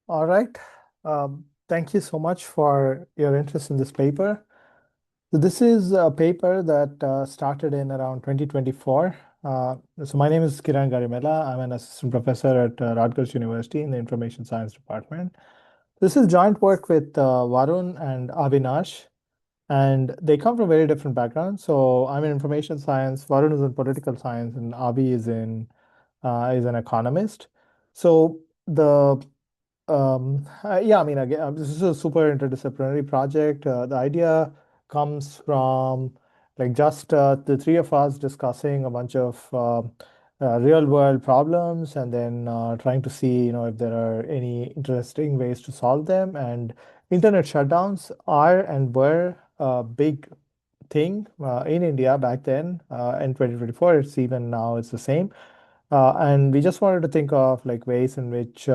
All right. Thank you so much for your interest in this paper. So this is a paper that started in around 2024. So my name is Kiran Garimella. I'm an assistant professor at Rutgers University in the Information Science Department. This is joint work with Varun and Avinash, and they come from very different backgrounds. So I'm in information science, Varun is in political science, and Avi is an economist. So the yeah, I mean, again, this is a super interdisciplinary project. The idea comes from like just the three of us discussing a bunch of real world problems and then trying to see, if there are any interesting ways to solve them. And internet shutdowns are and were a big thing in India back then. In 2024, it's even now it's the same. And we just wanted to think of like ways in which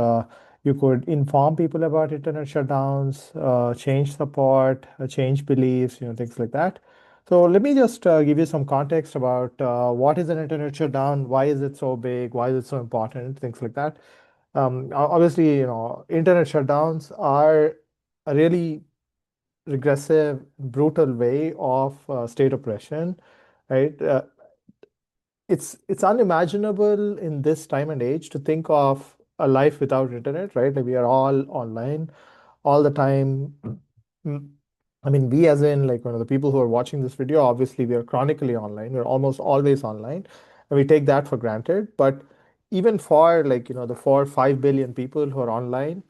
you could inform people about internet shutdowns, change support, change beliefs, things like that. So let me just give you some context about what is an internet shutdown, why is it so big, why is it so important, things like that. Obviously, internet shutdowns are a really regressive, brutal way of state oppression, right? It's unimaginable in this time and age to think of a life without internet, right? Like we are all online all the time. Mm, I mean, we as in like one of the people who are watching this video, obviously we are chronically online. We're almost always online, and we take that for granted. But even for like, the 4 or 5 billion people who are online,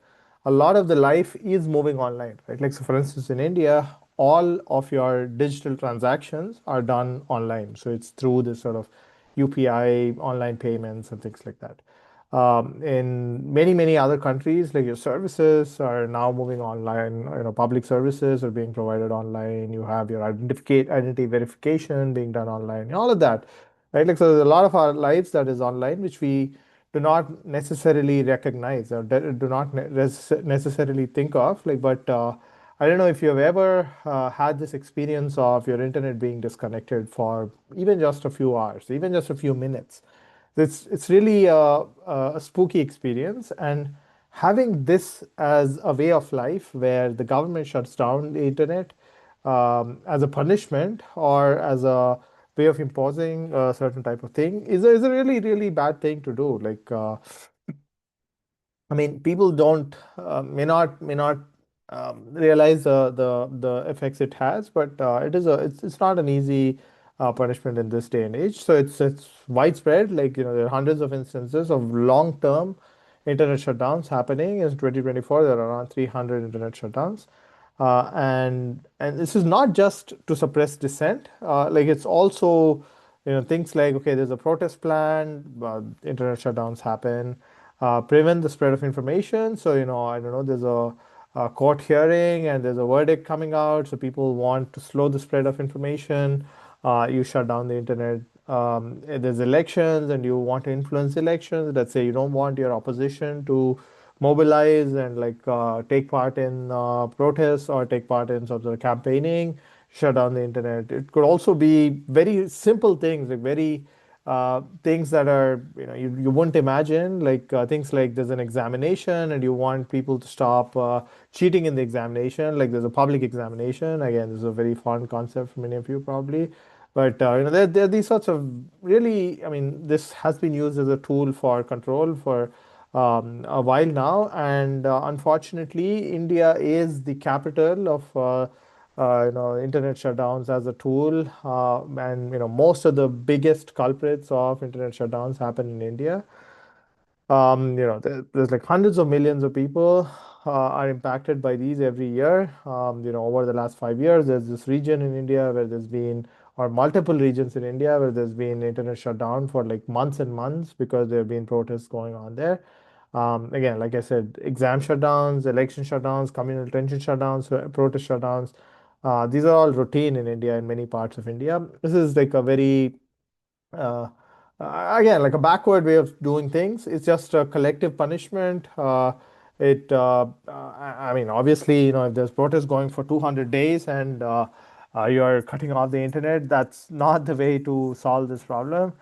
a lot of the life is moving online, right? Like, so for instance, in India, all of your digital transactions are done online. So it's through this sort of UPI, online payments, and things like that. In many, many other countries, like your services are now moving online. Public services are being provided online. You have your identity verification being done online, all of that, right? Like, so there's a lot of our lives that is online, which we do not necessarily recognize or do not necessarily think of. Like, but I don't know if you've ever had this experience of your internet being disconnected for even just a few hours, even just a few minutes. It's really a spooky experience, and having this as a way of life where the government shuts down the internet as a punishment or as a way of imposing a certain type of thing is a really really bad thing to do. Like, I mean, people don't may not realize the effects it has, but it's not an easy punishment in this day and age. So it's widespread. Like, there are hundreds of instances of long-term internet shutdowns happening. In 2024, there are around 300 internet shutdowns. And this is not just to suppress dissent. Like, it's also, things like, okay, there's a protest plan, internet shutdowns happen, prevent the spread of information. So, I don't know, there's a court hearing and there's a verdict coming out. So people want to slow the spread of information. You shut down the internet. There's elections and you want to influence elections. Let's say you don't want your opposition to mobilize and like take part in protests or take part in sort of campaigning, shut down the internet. It could also be very simple things, like very things that are, you wouldn't imagine, like things like there's an examination and you want people to stop cheating in the examination. Like, there's a public examination. Again, this is a very foreign concept for many of you probably. But there are these sorts of really, I mean, this has been used as a tool for control for a while now, and unfortunately, India is the capital of internet shutdowns as a tool, and most of the biggest culprits of internet shutdowns happen in India. There's like hundreds of millions of people are impacted by these every year. Over the last 5 years, there's this region in India where there's been, or multiple regions in India where there's been internet shutdown for like months and months because there have been protests going on there. Again, like I said, exam shutdowns, election shutdowns, communal detention shutdowns, protest shutdowns. These are all routine in India, in many parts of India. This is like a very uh, again, like a backward way of doing things. It's just a collective punishment. I mean, obviously, if there's protests going for 200 days and you're cutting off the internet, that's not the way to solve this problem.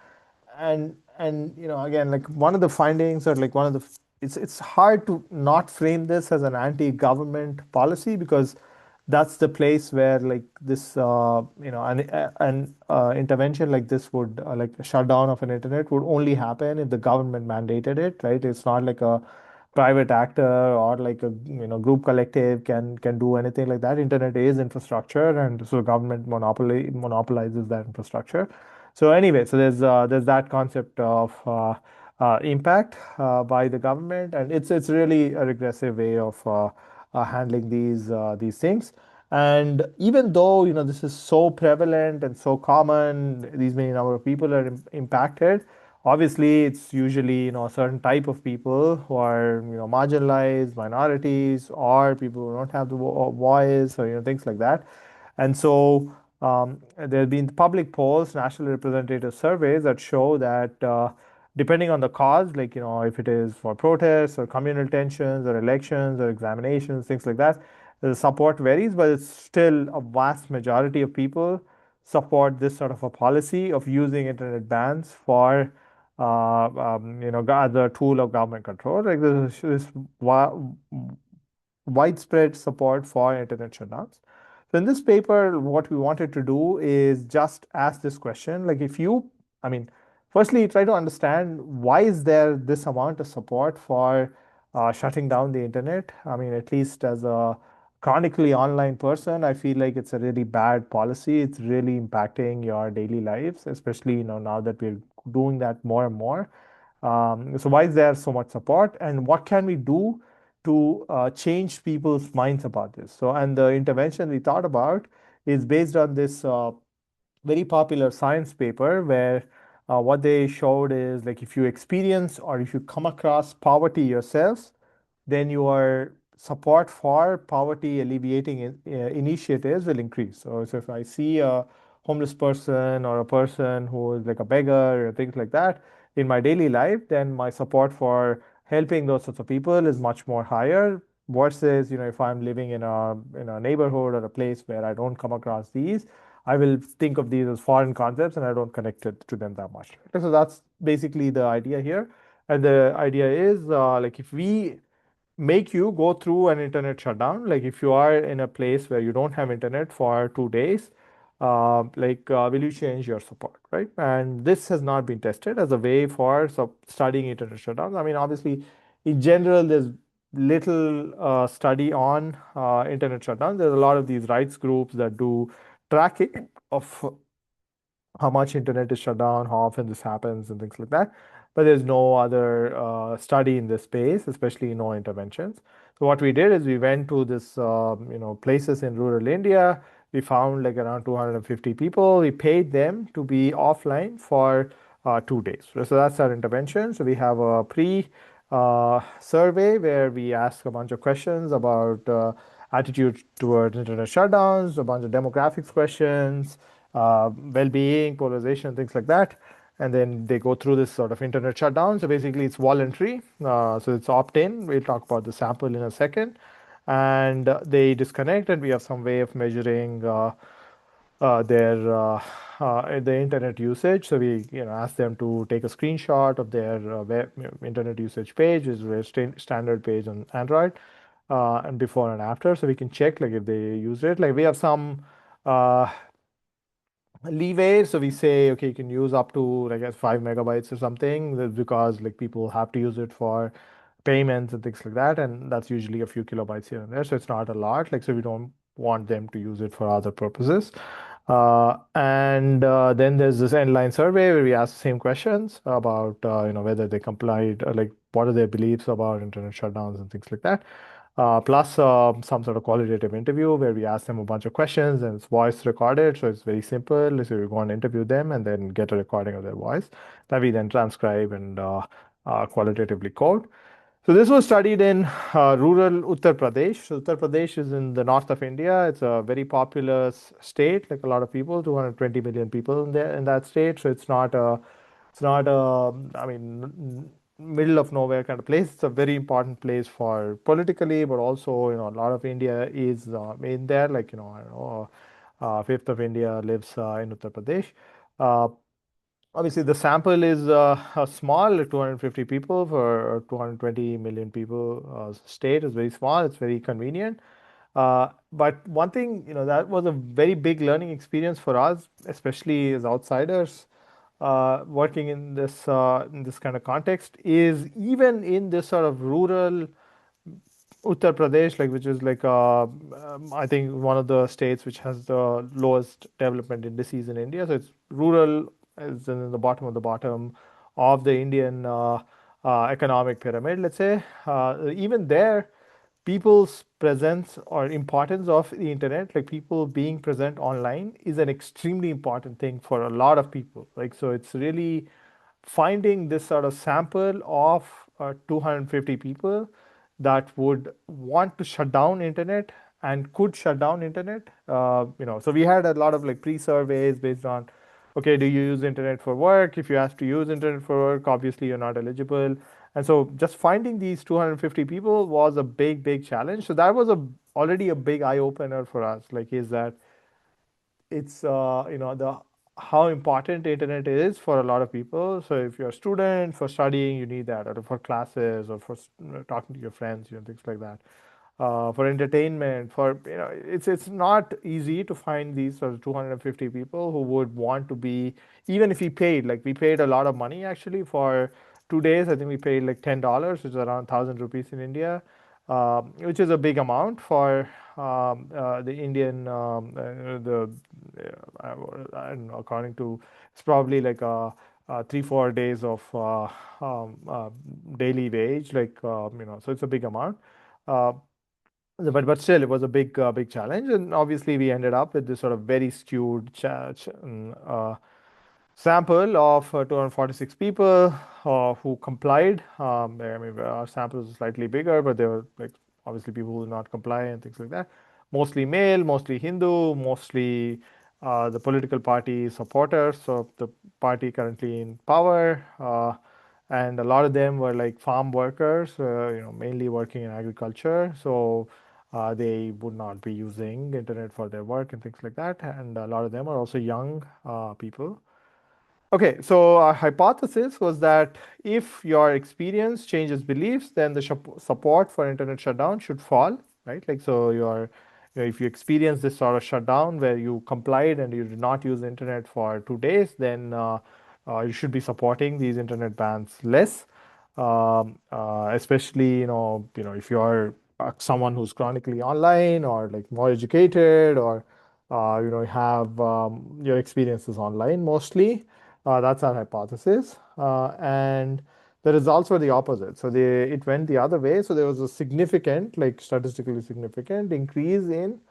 And again, like one of the findings or like one of the it's hard to not frame this as an anti-government policy, because that's the place where like this an intervention like this would like a shutdown of an internet would only happen if the government mandated it, right? It's not like a private actor or like a group collective can do anything like that. Internet is infrastructure, and so government monopolizes that infrastructure. So anyway, so there's that concept of impact by the government, and it's really a regressive way of handling these things. And even though this is so prevalent and so common, these many number of people are impacted. Obviously, it's usually a certain type of people who are marginalized, minorities, or people who don't have the voice, or things like that. And so there have been public polls, national representative surveys that show that depending on the cause, like if it is for protests or communal tensions or elections or examinations, things like that, the support varies, but it's still a vast majority of people support this sort of a policy of using internet bans for as a tool of government control. Like this widespread support for internet shutdowns. So in this paper, what we wanted to do is just ask this question, like if you, I mean, firstly, try to understand why is there this amount of support for shutting down the internet? I mean, at least as a chronically online person, I feel like it's a really bad policy. It's really impacting your daily lives, especially now that we're doing that more and more. So why is there so much support, and what can we do to change people's minds about this? So, and the intervention we thought about is based on this very popular science paper where what they showed is like if you experience or if you come across poverty yourselves, then your support for poverty alleviating initiatives will increase. So if I see a homeless person or a person who is like a beggar or things like that in my daily life, then my support for helping those sorts of people is much more higher versus if I'm living in a neighborhood or a place where I don't come across these. I will think of these as foreign concepts and I don't connect it to them that much. So that's basically the idea here. And the idea is like if we make you go through an internet shutdown, like if you are in a place where you don't have internet for 2 days, will you change your support, right? And this has not been tested as a way for studying internet shutdowns. I mean, obviously, in general, there's little study on internet shutdowns. There's a lot of these rights groups that do tracking of how much internet is shut down, how often this happens, and things like that. But there's no other study in this space, especially no interventions. So what we did is we went to this, places in rural India. We found like around 250 people. We paid them to be offline for 2 days. So that's our intervention. So we have a survey where we ask a bunch of questions about attitude towards internet shutdowns, a bunch of demographics questions, well-being, polarization, things like that. And then they go through this sort of internet shutdown. So basically, it's voluntary. So it's opt-in. We'll talk about the sample in a second. And they disconnect, and we have some way of measuring their the internet usage. So we ask them to take a screenshot of their internet usage page, which is a standard page on Android, and before and after, so we can check like if they use it. Like we have some uh, leeway. So we say, okay, you can use up to, I guess, 5 MB or something. That's because like people have to use it for payments and things like that. And that's usually a few kilobytes here and there. So it's not a lot. Like, so we don't want them to use it for other purposes. And then there's this endline survey where we ask the same questions about, whether they complied, like what are their beliefs about internet shutdowns and things like that. Plus some sort of qualitative interview where we ask them a bunch of questions, and it's voice recorded. So it's very simple. So we go and interview them and then get a recording of their voice that we then transcribe and qualitatively code. So this was studied in rural Uttar Pradesh. So Uttar Pradesh is in the north of India. It's a very populous state, like a lot of people, 220 million people in there in that state. So it's not a, I mean, middle of nowhere kind of place. It's a very important place for politically, but also, a lot of India is in there. Like, I don't know, fifth of India lives in Uttar Pradesh. Uh, Obviously, the sample is a small, 250 people for 220 million people state is very small. It's very convenient. But one thing, that was a very big learning experience for us, especially as outsiders working in this kind of context, is even in this sort of rural Uttar Pradesh, like which is like I think one of the states which has the lowest development indices in India. So it's rural, is in the bottom of the bottom of the Indian economic pyramid. Let's say even there, people's presence or importance of the internet, like people being present online, is an extremely important thing for a lot of people. Like so, it's really finding this sort of sample of 250 people that would want to shut down internet and could shut down internet. So we had a lot of like pre-surveys based on, okay, do you use internet for work? If you have to use internet for work, obviously you're not eligible. And so just finding these 250 people was a big, big challenge. So that was already a big eye opener for us. Like, is that it's the how important internet is for a lot of people. So if you're a student for studying, you need that, or for classes, or for talking to your friends, things like that. For entertainment, for it's not easy to find these sort of 250 people who would want to be, even if we paid a lot of money actually for 2 days. I think we paid like $10, which is around 1,000 rupees in India, which is a big amount for the Indian I don't know, according to, it's probably like 3-4 days of daily wage, like so it's a big amount. Uh, but still, it was a big challenge, and obviously we ended up with this sort of very skewed sample of 246 people who complied. I mean, our sample was slightly bigger, but there were like obviously people who did not comply and things like that. Mostly male, mostly Hindu, mostly the political party supporters of the party currently in power. And a lot of them were like farm workers, mainly working in agriculture. So they would not be using internet for their work and things like that. And a lot of them are also young people. Okay, so our hypothesis was that if your experience changes beliefs, then the support for internet shutdown should fall, right? Like, so if you experience this sort of shutdown where you complied and you did not use the internet for 2 days, then you should be supporting these internet bans less, especially if you're someone who's chronically online or like more educated or have your experiences online mostly. That's our hypothesis. And the results were the opposite. So it went the other way. So there was a significant, like statistically significant increase in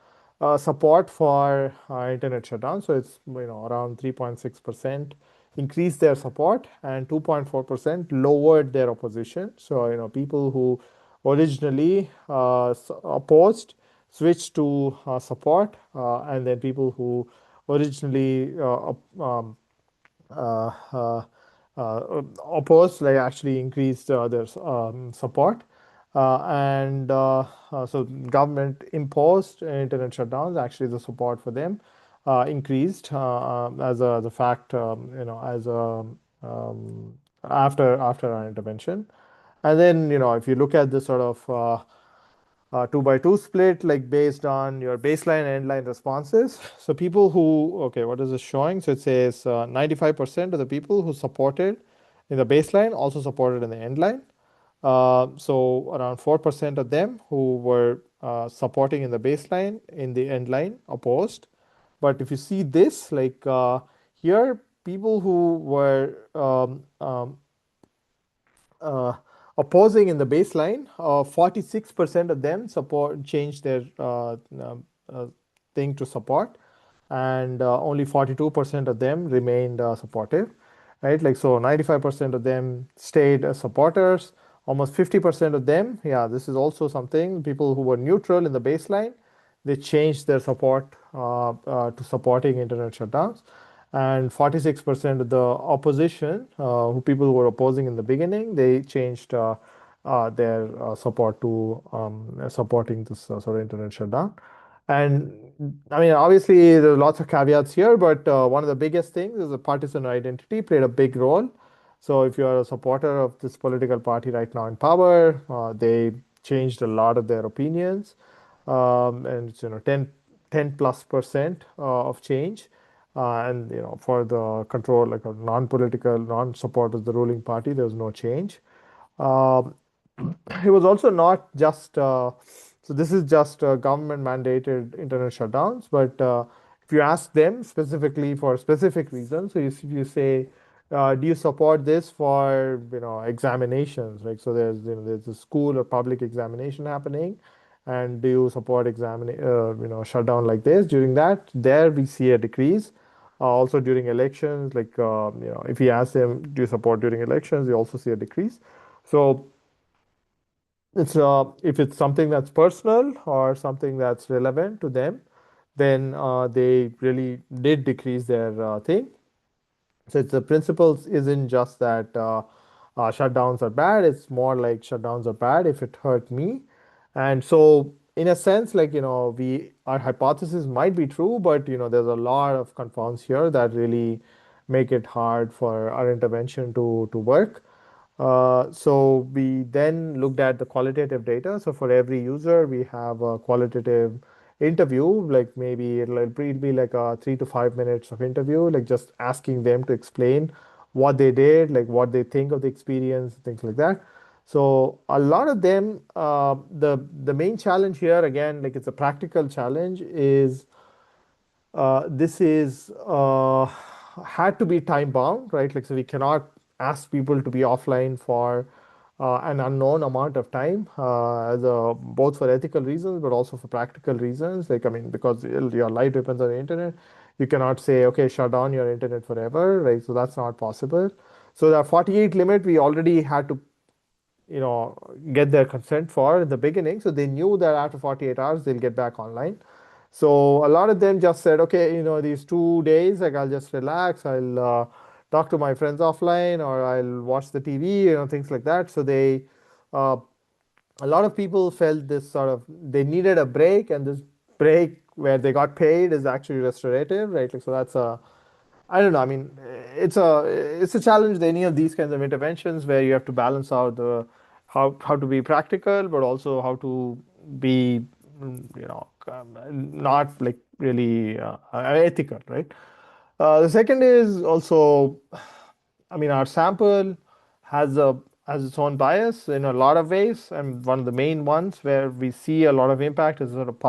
support for internet shutdown. So it's around 3.6% increased their support and 2.4% lowered their opposition. So people who originally opposed switched to support, and then people who originally uh, uh, opposed, like actually increased their support. So government imposed internet shutdowns. Actually, the support for them increased as a the fact, as a after our intervention. And then, if you look at the sort of 2 by 2 split, like based on your baseline and endline responses. So people who, okay, what is this showing? So it says 95% of the people who supported in the baseline also supported in the endline. So around 4% of them who were supporting in the baseline, in the endline opposed. But if you see this, like here, people who were uh, opposing in the baseline, 46% of them support changed their uh, thing to support, and only 42% of them remained supportive, right? Like so, 95% of them stayed as supporters. Almost 50% of them, yeah, this is also something. People who were neutral in the baseline, they changed their support to supporting internet shutdowns, and 46% of the opposition, who people who were opposing in the beginning, they changed their support to supporting this sort of internet shutdown. And I mean, obviously, there's lots of caveats here, but one of the biggest things is the partisan identity played a big role. So if you're a supporter of this political party right now in power, they changed a lot of their opinions, and it's, 10+% of change. And for the control, like a non-political, non-support of the ruling party, there was no change. Um, it was also not just so this is just government mandated internet shutdowns, but if you ask them specifically for specific reasons, so you say, do you support this for examinations, like, so there's a school or public examination happening, and do you support shutdown like this? During that, there we see a decrease. Also during elections, like, if you ask them, do you support during elections, you also see a decrease. So it's if it's something that's personal or something that's relevant to them, then they really did decrease their thing. So it's the principles isn't just that shutdowns are bad. It's more like shutdowns are bad if it hurt me. And so in a sense, like, we our hypothesis might be true, but there's a lot of confounds here that really make it hard for our intervention to work. So we then looked at the qualitative data. So for every user, we have a qualitative interview, like maybe it'll be like a 3 to 5 minutes of interview, like just asking them to explain what they did, like what they think of the experience, things like that. So a lot of them, the main challenge here, again, like it's a practical challenge, is this is had to be time bound, right? Like, so we cannot ask people to be offline for an unknown amount of time, both for ethical reasons, but also for practical reasons. Like, I mean, because your life depends on the internet, you cannot say, okay, shut down your internet forever, right? So that's not possible. So the 48 limit, we already had to get their consent for in the beginning, so they knew that after 48 hours they'll get back online. So a lot of them just said, okay, these 2 days, like, I'll just relax, I'll talk to my friends offline, or I'll watch the TV, things like that. So uh, a lot of people felt this sort of, they needed a break, and this break where they got paid is actually restorative, right? Like, so that's a, I don't know. I mean, it's a challenge with any of these kinds of interventions, where you have to balance out the how to be practical, but also how to be, not like really ethical, right? The second is also, I mean, our sample has a has its own bias in a lot of ways, and one of the main ones where we see a lot of impact is sort of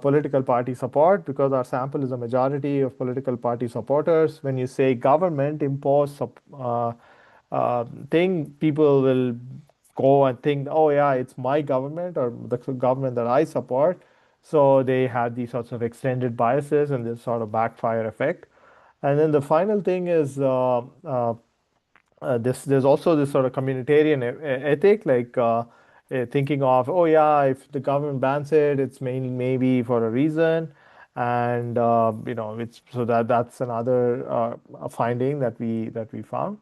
political party support, because our sample is a majority of political party supporters. When you say government impose thing, people will go and think, oh yeah, it's my government or the government that I support. So they have these sorts of extended biases and this sort of backfire effect. And then the final thing is there's also this sort of communitarian ethic, like thinking of, oh yeah, if the government bans it, it's mainly maybe for a reason, and it's so that's another a finding that we found.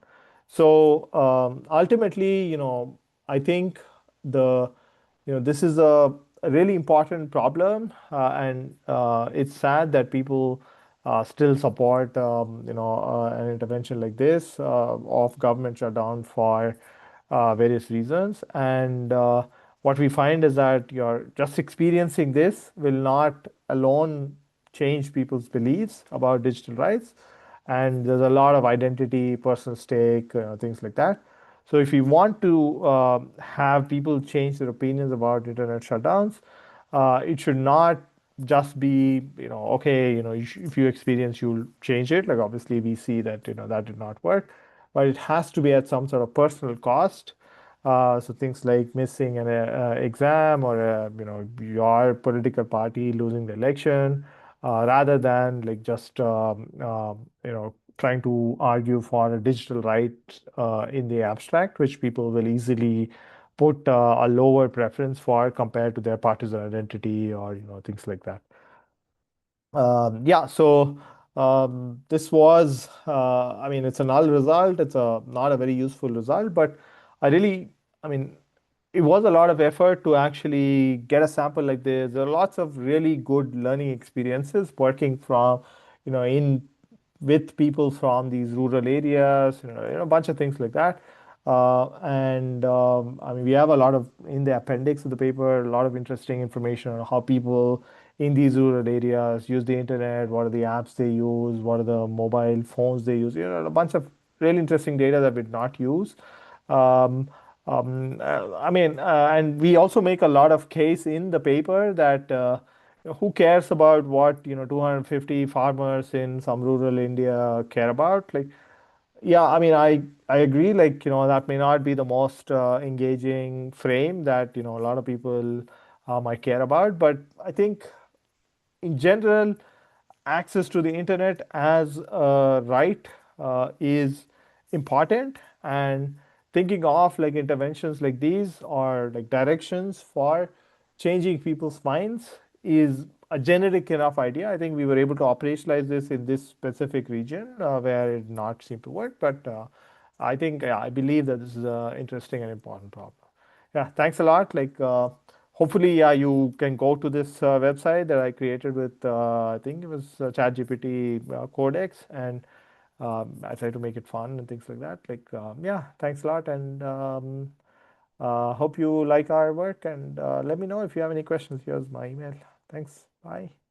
So ultimately, I think the this is a really important problem, and it's sad that people still support an intervention like this of government shutdown for various reasons. And what we find is that you're just experiencing this will not alone change people's beliefs about digital rights, and there's a lot of identity, personal stake, things like that. So if you want to have people change their opinions about internet shutdowns, it should not just be, okay, if you experience, you'll change it. Like, obviously, we see that, that did not work, but it has to be at some sort of personal cost. So things like missing an exam, or your political party losing the election, rather than like just trying to argue for a digital right in the abstract, which people will easily put a lower preference for compared to their partisan identity, or things like that. Yeah, so this was, I mean, it's a null result. It's a not a very useful result, but I really, I mean, it was a lot of effort to actually get a sample like this. There are lots of really good learning experiences working from, in with people from these rural areas, a bunch of things like that. And I mean, we have a lot of in the appendix of the paper, a lot of interesting information on how people in these rural areas use the internet, what are the apps they use, what are the mobile phones they use, a bunch of really interesting data that we did not use. Um, I mean, and we also make a lot of case in the paper that who cares about what 250 farmers in some rural India care about? Like, yeah, I mean, I agree. Like, that may not be the most engaging frame that a lot of people might care about, but I think in general, access to the internet as a right is important, and thinking of like interventions like these or like directions for changing people's minds is a generic enough idea. I think we were able to operationalize this in this specific region where it not seem to work, but I think, yeah, I believe that this is an interesting and important problem. Yeah, thanks a lot. Like, hopefully, yeah, you can go to this website that I created with, I think it was ChatGPT Codex, and I try to make it fun and things like that. Like, yeah, thanks a lot, and hope you like our work. And let me know if you have any questions. Here's my email. Thanks. Bye.